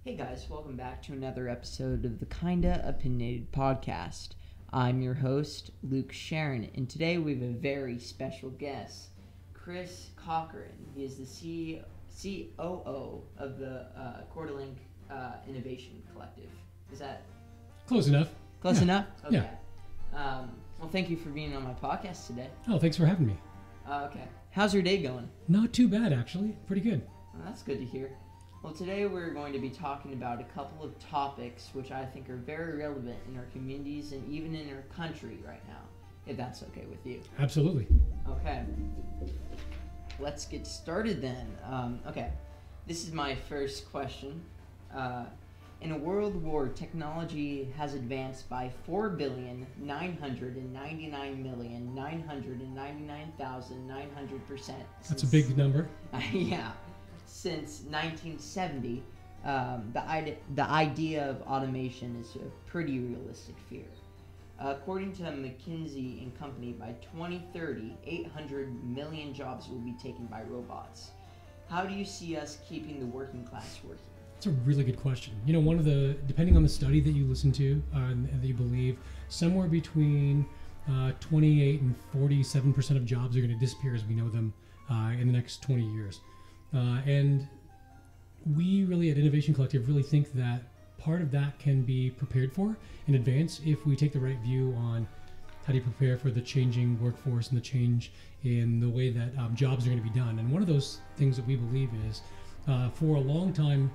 Hey guys, welcome back to another episode of the Kinda Opinionated Podcast. I'm your host, Luke Sharon, and today we have a very special guest, Chris Cochran. He is the COO of the Quarterlink Innovation Collective. Is that close enough? Close enough? Okay. Yeah. Well, thank you for being on my podcast today. Oh, thanks for having me. Okay. How's your day going? Not too bad, actually. Pretty good. Well, that's good to hear. Well, today we're going to be talking about a couple of topics which I think are very relevant in our communities and even in our country right now, if that's okay with you. Absolutely. Okay. Let's get started then. Okay. This is my first question. In a world where technology has advanced by 4,999,999,900%. That's a big number. Yeah. Since 1970, the idea of automation is a pretty realistic fear. According to McKinsey and Company, by 2030, 800 million jobs will be taken by robots. How do you see us keeping the working class working? That's a really good question. You know, depending on the study that you listen to and that you believe, somewhere between 28 and 47% of jobs are going to disappear as we know them in the next 20 years. And we really at Innovation Collective really think that part of that can be prepared for in advance if we take the right view on how do you prepare for the changing workforce and the change in the way that jobs are going to be done. And one of those things that we believe is for a long time,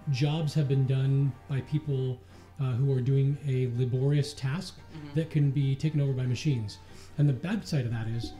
jobs have been done by people who are doing a laborious task that can be taken over by machines. And the bad side of that is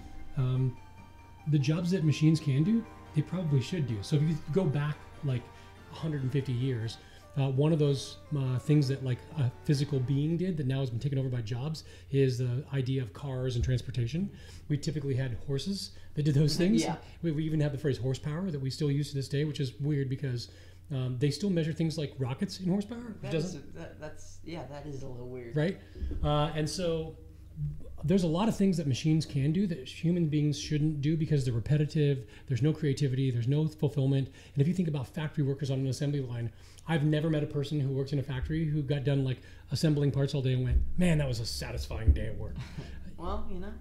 the jobs that machines can do, they probably should do. So if you go back like 150 years, one of those things that like a physical being did that now has been taken over by jobs is the idea of cars and transportation. We typically had horses that did those things. Yeah. We even have the phrase horsepower that we still use to this day, which is weird because they still measure things like rockets in horsepower. That is a little weird. Right? And so there's a lot of things that machines can do that human beings shouldn't do because they're repetitive, there's no creativity, there's no fulfillment. And if you think about factory workers on an assembly line, I've never met a person who works in a factory who got done like assembling parts all day and went, man, that was a satisfying day at work. Well, you know.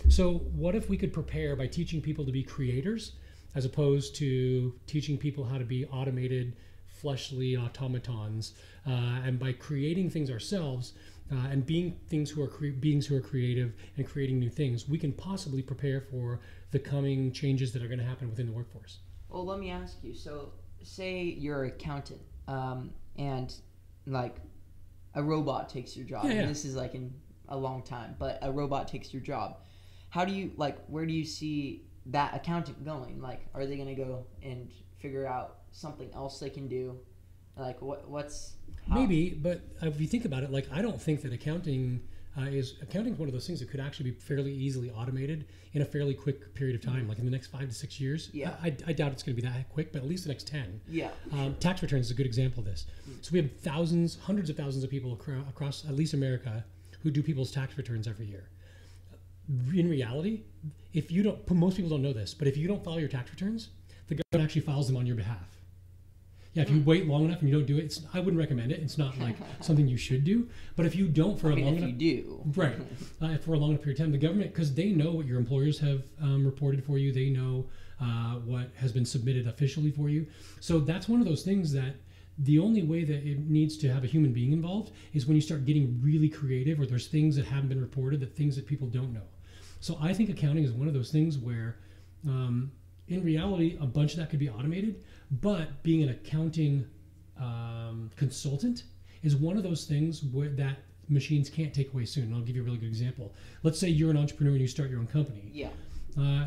So what if we could prepare by teaching people to be creators as opposed to teaching people how to be automated, fleshly automatons, and by creating things ourselves, and being beings who are creative and creating new things, we can possibly prepare for the coming changes that are going to happen within the workforce. Well, let me ask you. So, say you're an accountant, and like a robot takes your job. Yeah. And this is like in a long time, but a robot takes your job. How do you where do you see that accountant going? Like, are they going to go and figure out something else they can do? Like, what's how? Maybe, but if you think about it, like I don't think that accounting is one of those things that could actually be fairly easily automated in a fairly quick period of time, like in the next 5 to 6 years. Yeah. I doubt it's going to be that quick, but at least the next 10. Yeah. Tax returns is a good example of this. So we have hundreds of thousands of people across at least America who do people's tax returns every year. In reality, most people don't know this, but if you don't file your tax returns, the government actually files them on your behalf. Yeah, if you wait long enough and you don't do it, I wouldn't recommend it. It's not like something you should do. But if you don't for a long enough, if you do, right, for a long enough period of time, the government, because they know what your employers have reported for you, they know what has been submitted officially for you. So that's one of those things that the only way that it needs to have a human being involved is when you start getting really creative, or there's things that haven't been reported, things that people don't know. So I think accounting is one of those things where, in reality, a bunch of that could be automated, but being an accounting consultant is one of those things that machines can't take away soon. And I'll give you a really good example. Let's say you're an entrepreneur and you start your own company. Yeah.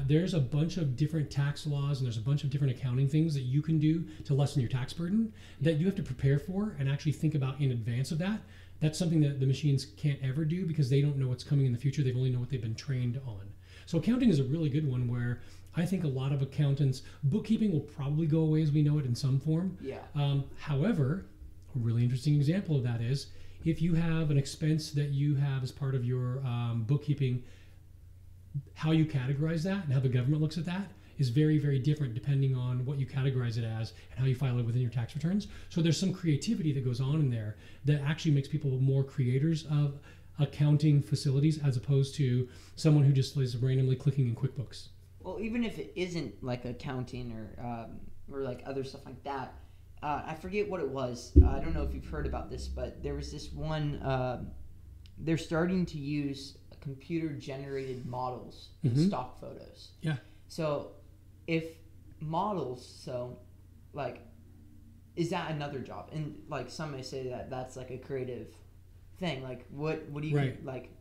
There's a bunch of different tax laws and there's a bunch of different accounting things that you can do to lessen your tax burden that you have to prepare for and actually think about in advance of that. That's something that the machines can't ever do because they don't know what's coming in the future. They only know what they've been trained on. So accounting is a really good one where I think a lot of accountants, bookkeeping will probably go away as we know it in some form. Yeah. However, a really interesting example of that is if you have an expense that you have as part of your bookkeeping, how you categorize that and how the government looks at that is very, very different depending on what you categorize it as and how you file it within your tax returns. So there's some creativity that goes on in there that actually makes people more creators of accounting facilities as opposed to someone who just is randomly clicking in QuickBooks. Well, even if it isn't like accounting or like other stuff like that, I forget what it was. I don't know if you've heard about this, but there was this one. They're starting to use computer-generated models in stock photos. Yeah. So, if models, like, is that another job? And like some may say that that's like a creative thing. Like, what do you like?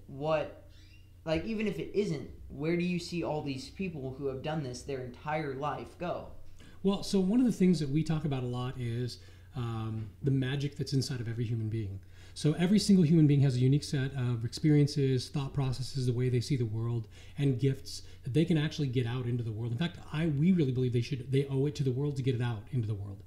What, like, even if it isn't, where do you see all these people who have done this their entire life go? Well, so one of the things that we talk about a lot is the magic that's inside of every human being. So every single human being has a unique set of experiences, thought processes, the way they see the world, and gifts that they can actually get out into the world. In fact, we really believe they owe it to the world to get it out into the world.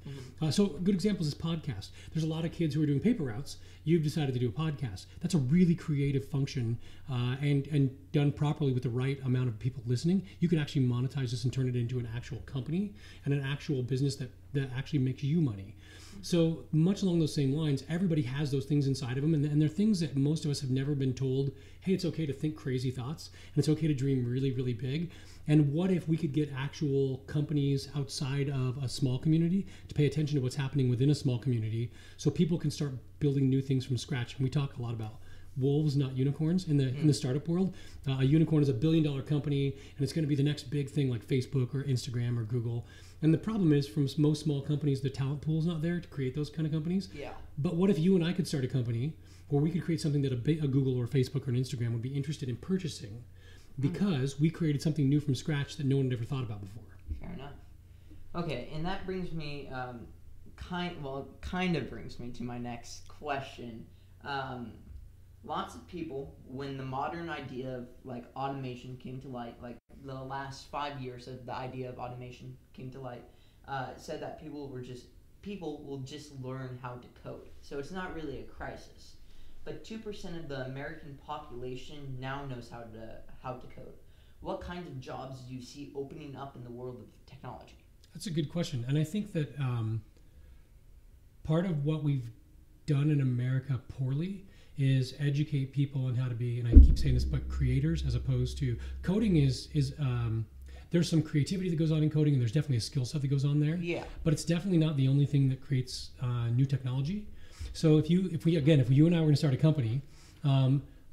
So a good example is this podcast. There's a lot of kids who are doing paper routes. You've decided to do a podcast. That's a really creative function, and done properly with the right amount of people listening, you can actually monetize this and turn it into an actual company and an actual business that actually makes you money. So much along those same lines, everybody has those things inside of them, and they're things that most of us have never been told, hey, it's okay to think crazy thoughts, and it's okay to dream really, really big. And what if we could get actual companies outside of a small community to pay attention to what's happening within a small community so people can start building new things from scratch? And we talk a lot about wolves, not unicorns, in the startup world. A unicorn is a $1 billion company, and it's going to be the next big thing like Facebook or Instagram or Google. And the problem is, from most small companies, the talent pool is not there to create those kind of companies. Yeah. But what if you and I could start a company where we could create something that a Google or Facebook or an Instagram would be interested in purchasing because we created something new from scratch that no one had ever thought about before? Fair enough. Okay, and that brings me, kind of brings me to my next question. Lots of people, when the modern idea of like automation came to light, like the last 5 years of the idea of automation came to light, said that people will just learn how to code. So it's not really a crisis. But 2% of the American population now knows how to code. What kinds of jobs do you see opening up in the world of technology? That's a good question. And I think that part of what we've done in America poorly is educate people on how to be, and I keep saying this, but creators as opposed to coding is there's some creativity that goes on in coding, and there's definitely a skill set that goes on there. Yeah. But it's definitely not the only thing that creates new technology. So if you and I were going to start a company,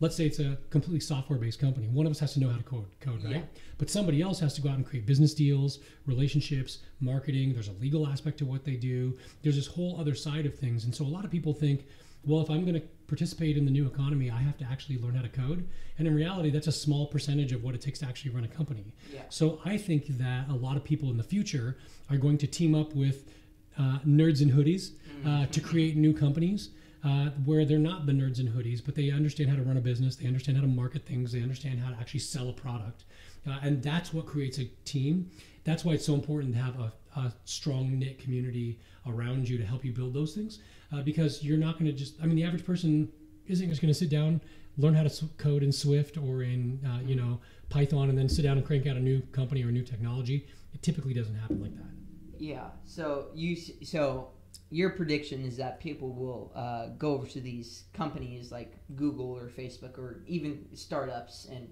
let's say it's a completely software-based company. One of us has to know how to code, right? Yeah. But somebody else has to go out and create business deals, relationships, marketing. There's a legal aspect to what they do. There's this whole other side of things. And so a lot of people think, well, if I'm going to participate in the new economy, I have to actually learn how to code. And in reality, that's a small percentage of what it takes to actually run a company. Yeah. So I think that a lot of people in the future are going to team up with nerds in hoodies to create new companies where they're not the nerds in hoodies, but they understand how to run a business, they understand how to market things, they understand how to actually sell a product. And that's what creates a team. That's why it's so important to have a strong knit community around you to help you build those things. Because you're not going to the average person isn't just going to sit down, learn how to code in Swift or in Python, and then sit down and crank out a new company or new technology. It typically doesn't happen like that. Yeah. So your prediction is that people will go over to these companies like Google or Facebook or even startups and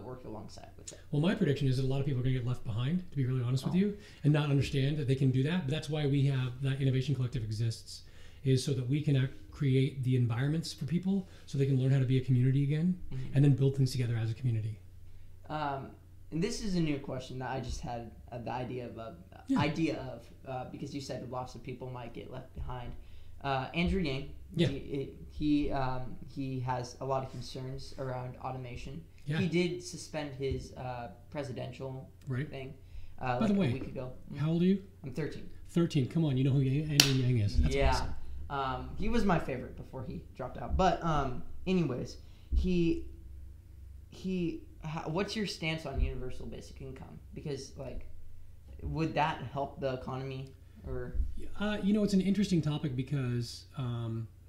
work alongside with them. Well, my prediction is that a lot of people are going to get left behind, to be really honest with you, and not understand that they can do that. But that's why we have that Innovation Collective exists, is so that we can create the environments for people so they can learn how to be a community again and then build things together as a community. And this is a new question that I just had the idea of because you said lots of people might get left behind. Andrew Yang, he has a lot of concerns around automation. Yeah. He did suspend his presidential thing By the way, a week ago. How old are you? I'm 13. 13. Come on, you know who Andrew Yang is. That's awesome. He was my favorite before he dropped out. But anyways, what's your stance on universal basic income? Because would that help the economy? Or it's an interesting topic because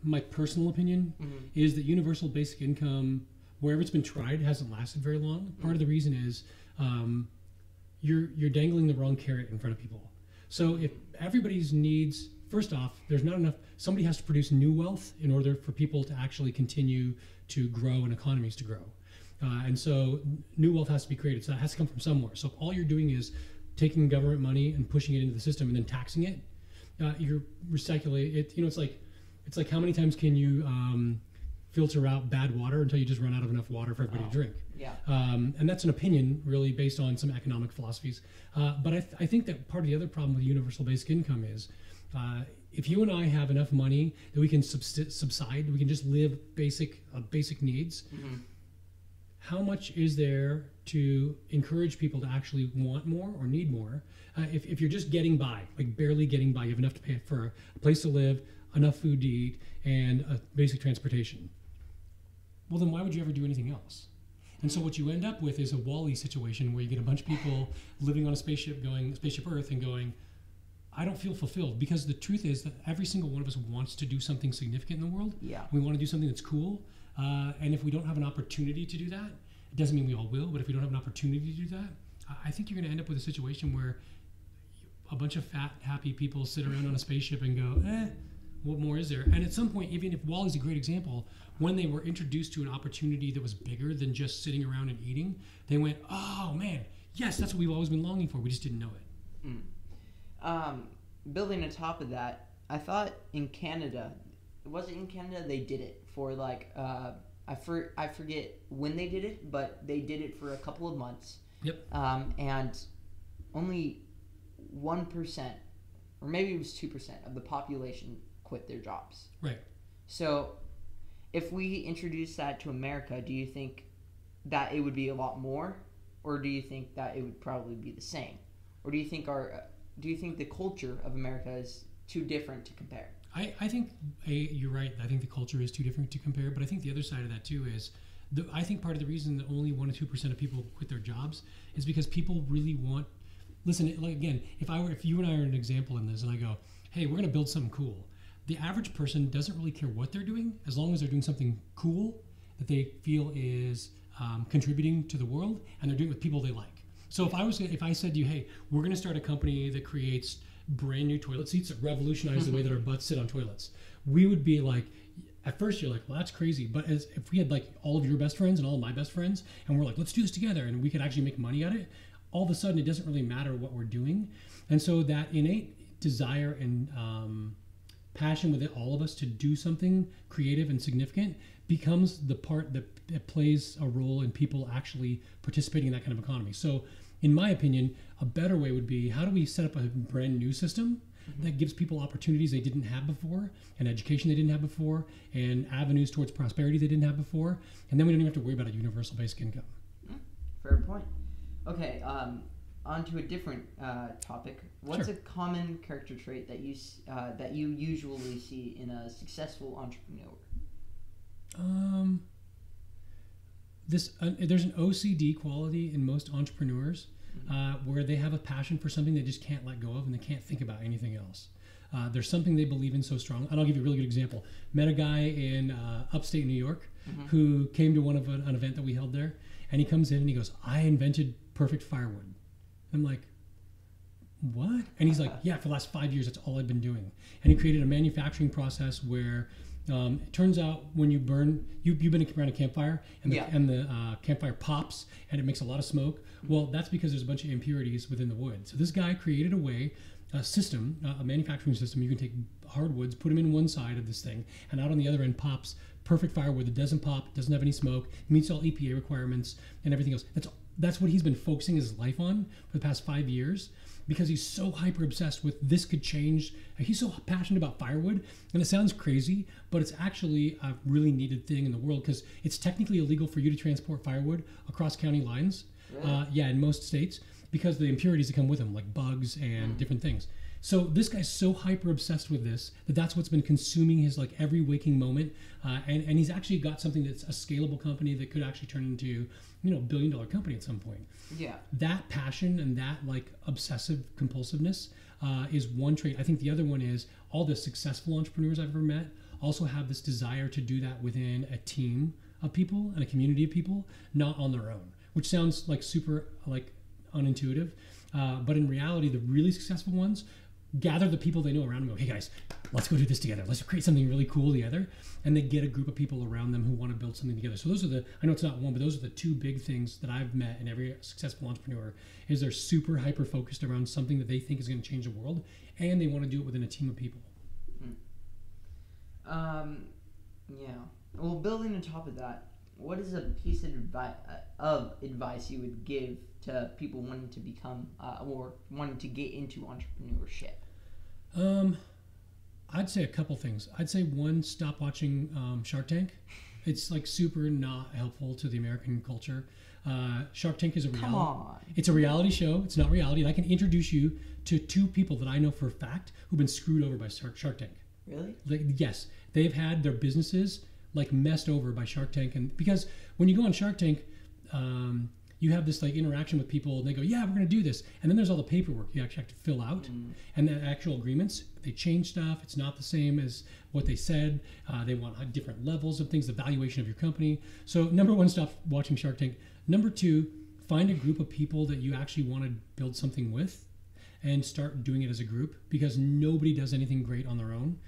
my personal opinion is that universal basic income, wherever it's been tried, hasn't lasted very long. Part of the reason is you're dangling the wrong carrot in front of people. So if everybody's needs, first off, there's not enough. Somebody has to produce new wealth in order for people to actually continue to grow and economies to grow. And so new wealth has to be created. So that has to come from somewhere. So if all you're doing is taking government money and pushing it into the system and then taxing it, you're recycling it. It's like how many times can you filter out bad water until you just run out of enough water for everybody to drink? Yeah. And that's an opinion really based on some economic philosophies. But I think that part of the other problem with universal basic income is if you and I have enough money that we can subside, we can just live basic needs. Mm-hmm. How much is there to encourage people to actually want more or need more? If you're just getting by, like barely getting by, you have enough to pay for a place to live, enough food to eat, and a basic transportation. Well, then why would you ever do anything else? And so what you end up with is a Wall-E situation where you get a bunch of people living on a spaceship Earth and going, I don't feel fulfilled, because the truth is that every single one of us wants to do something significant in the world. Yeah. We want to do something that's cool. And if we don't have an opportunity to do that, it doesn't mean we all will, but if we don't have an opportunity to do that, I think you're going to end up with a situation where a bunch of fat, happy people sit around on a spaceship and go, what more is there? And at some point, even if Wall-E's a great example, when they were introduced to an opportunity that was bigger than just sitting around and eating, they went, oh man, yes, that's what we've always been longing for. We just didn't know it. Building on top of that, I thought in Canada, was it in Canada they did it for like, I forget when they did it, but they did it for a couple of months. Yep. And only 1%, or maybe it was 2% of the population quit their jobs. Right. So if we introduce that to America, do you think that it would be a lot more, or do you think that it would probably be the same? Or do you think the culture of America is too different to compare? I think you're right. I think the culture is too different to compare, but I think the other side of that too is I think part of the reason that only 1 or 2% of people quit their jobs is because people really want. Listen, like again, if you and I are an example in this, and I go, hey, we're going to build something cool. The average person doesn't really care what they're doing as long as they're doing something cool that they feel is contributing to the world, and they're doing it with people they like. So if I said to you, hey, we're going to start a company that creates brand new toilet seats that revolutionize the way that our butts sit on toilets, we would be like, at first you're like, well, that's crazy. But if we had like all of your best friends and all of my best friends, and we're like, let's do this together, and we could actually make money at it, all of a sudden it doesn't really matter what we're doing. And so that innate desire and passion within all of us to do something creative and significant becomes the part that plays a role in people actually participating in that kind of economy. So in my opinion, a better way would be, how do we set up a brand new system that gives people opportunities they didn't have before, and education they didn't have before, and avenues towards prosperity they didn't have before, and then we don't even have to worry about a universal basic income. Fair point. Okay, on to a different topic. What's Sure. a common character trait that you usually see in a successful entrepreneur? There's an OCD quality in most entrepreneurs where they have a passion for something they just can't let go of, and they can't think about anything else. There's something they believe in so strong. And I'll give you a really good example. Met a guy in upstate New York who came to an event that we held there, and he comes in and he goes, I invented perfect firewood. I'm like, what? And he's like, yeah, for the last 5 years, that's all I've been doing. And he created a manufacturing process where it turns out when you burn, you've been around a campfire, and the campfire pops and it makes a lot of smoke. Well, that's because there's a bunch of impurities within the wood. So this guy created a system, a manufacturing system. You can take hardwoods, put them in one side of this thing, and out on the other end pops perfect firewood that doesn't pop, doesn't have any smoke, meets all EPA requirements and everything else. That's what he's been focusing his life on for the past 5 years, because he's so hyper obsessed with this could change. He's so passionate about firewood, and it sounds crazy, but it's actually a really needed thing in the world, because it's technically illegal for you to transport firewood across county lines. Really? In most states, because of the impurities that come with them, like bugs and different things. So this guy's so hyper obsessed with this that's what's been consuming his like every waking moment, and he's actually got something that's a scalable company that could actually turn into $1 billion company at some point. Yeah. That passion and that like obsessive compulsiveness is one trait. I think the other one is all the successful entrepreneurs I've ever met also have this desire to do that within a team of people and a community of people, not on their own, which sounds like super like unintuitive. But in reality, the really successful ones gather the people they know around them and go, hey guys, let's go do this together. Let's create something really cool together. And they get a group of people around them who want to build something together. So those are I know it's not one, but those are the two big things that I've met in every successful entrepreneur is they're super hyper focused around something that they think is going to change the world. And they want to do it within a team of people. Yeah. Well, building on top of that, what is a piece of advice you would give to people wanting to become or wanting to get into entrepreneurship? I'd say a couple things. I'd say one, stop watching Shark Tank. It's like super not helpful to the American culture. Shark Tank is a reality. Come on. It's a reality show. It's not reality. And I can introduce you to two people that I know for a fact who've been screwed over by Shark Tank. Really? Like, yes, they've had their businesses like messed over by Shark Tank, and because when you go on Shark Tank, you have this like interaction with people, and they go, "Yeah, we're going to do this," and then there's all the paperwork you actually have to fill out, and the actual agreements. They change stuff. It's not the same as what they said. They want different levels of things, the valuation of your company. So number one, stop watching Shark Tank. Number two, find a group of people that you actually want to build something with, and start doing it as a group, because nobody does anything great on their own.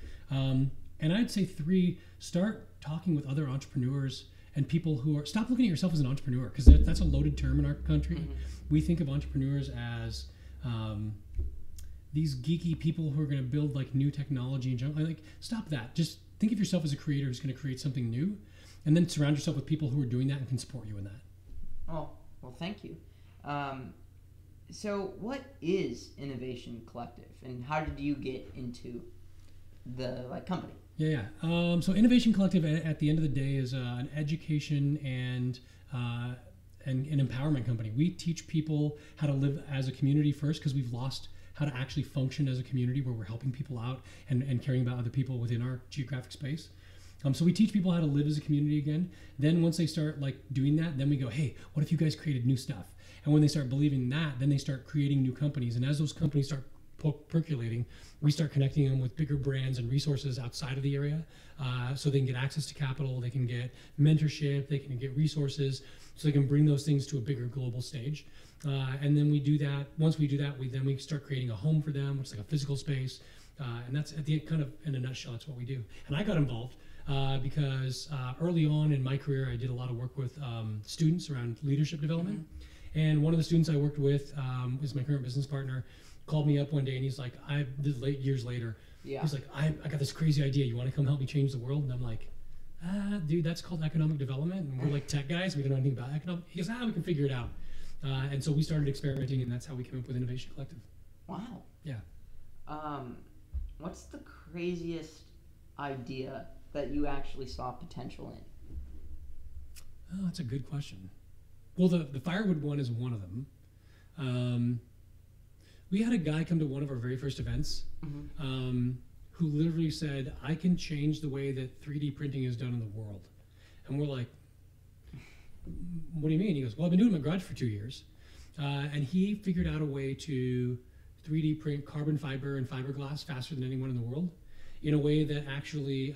And I'd say three, start talking with other entrepreneurs and people who are, stop looking at yourself as an entrepreneur, because that's a loaded term in our country. We think of entrepreneurs as these geeky people who are going to build like new technology and junk. Like, stop that. Just think of yourself as a creator who's going to create something new, and then surround yourself with people who are doing that and can support you in that. Oh, well, thank you. So what is Innovation Collective, and how did you get into the company? Yeah. So Innovation Collective, at the end of the day, is an education and an empowerment company. We teach people how to live as a community first, because we've lost how to actually function as a community where we're helping people out and caring about other people within our geographic space. So we teach people how to live as a community again. Then once they start doing that, then we go, hey, what if you guys created new stuff? And when they start believing that, then they start creating new companies. And as those companies start percolating, we start connecting them with bigger brands and resources outside of the area, so they can get access to capital, they can get mentorship, they can get resources, so they can bring those things to a bigger global stage. And then we do that. Once we do that, we start creating a home for them, which is like a physical space. And that's at the kind of in a nutshell, that's what we do. And I got involved because early on in my career, I did a lot of work with students around leadership development. And one of the students I worked with is my current business partner. Called me up one day and he's like, years later, he's like, I got this crazy idea. You want to come help me change the world? And I'm like, dude, that's called economic development. And we're like tech guys. We don't know anything about economic. He goes, we can figure it out. And so we started experimenting, and that's how we came up with Innovation Collective. Wow. Yeah. What's the craziest idea that you actually saw potential in? Oh, that's a good question. Well, the firewood one is one of them. We had a guy come to one of our very first events who literally said, I can change the way that 3D printing is done in the world. And we're like, what do you mean? He goes, well, I've been doing it in my garage for 2 years. And he figured out a way to 3D print carbon fiber and fiberglass faster than anyone in the world, in a way that actually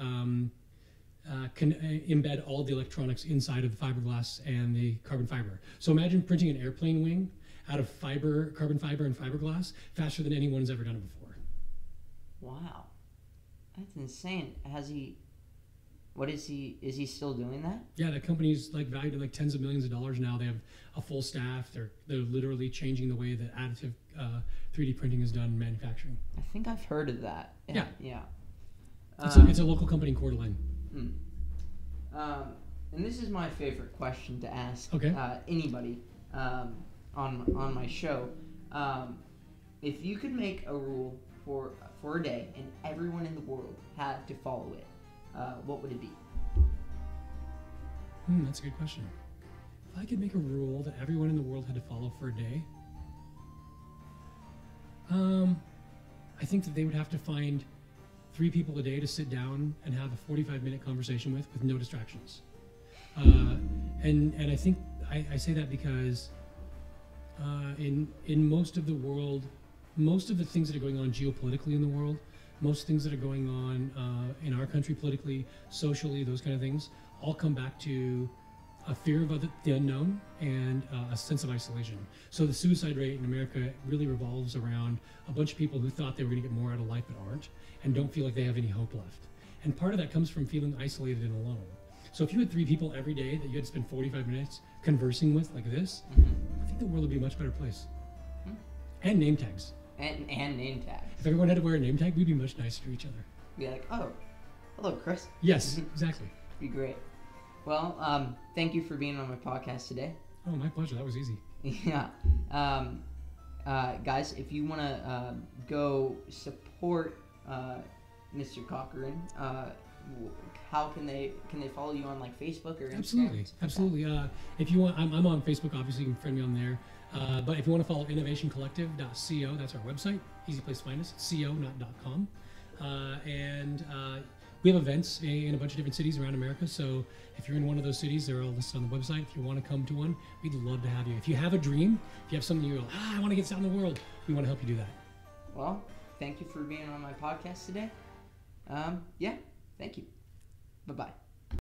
can embed all the electronics inside of the fiberglass and the carbon fiber. So imagine printing an airplane wing out of carbon fiber and fiberglass faster than anyone's ever done it before. Wow. That's insane. Is he still doing that? Yeah, the company's valued at tens of millions of dollars now. They have a full staff. They're literally changing the way that additive 3D printing is done in manufacturing. I think I've heard of that. Yeah. Yeah. It's a local company in Coeur d'Alene. And this is my favorite question to ask anybody on my show. If you could make a rule for a day and everyone in the world had to follow it, what would it be? That's a good question. If I could make a rule that everyone in the world had to follow for a day, I think that they would have to find 3 people a day to sit down and have a 45-minute conversation with no distractions. And I think I say that because in most of the world, most of the things that are going on geopolitically in the world, most things that are going on in our country politically, socially, those kind of things, all come back to a fear of the unknown, and a sense of isolation. So the suicide rate in America really revolves around a bunch of people who thought they were going to get more out of life but aren't, and don't feel like they have any hope left. And part of that comes from feeling isolated and alone. So if you had 3 people every day that you had to spend 45 minutes conversing with like this, I think the world would be a much better place. And name tags. And name tags. If everyone had to wear a name tag, we'd be much nicer to each other. Be like, oh, hello, Chris. Yes, exactly. Be great. Well, thank you for being on my podcast today. Oh, my pleasure. That was easy. Yeah. Guys, if you want to go support Mr. Cochran, how can they follow you on like Facebook or Instagram? Absolutely. If you want, I'm on Facebook. Obviously, you can friend me on there. But if you want to follow innovationcollective.co, that's our website. Easy place to find us. Co, not .com. And we have events in a bunch of different cities around America. So if you're in one of those cities, they're all listed on the website. If you want to come to one, we'd love to have you. If you have a dream, if you have something you're like, I want to get out in the world, we want to help you do that. Well, thank you for being on my podcast today. Yeah, thank you. Bye-bye.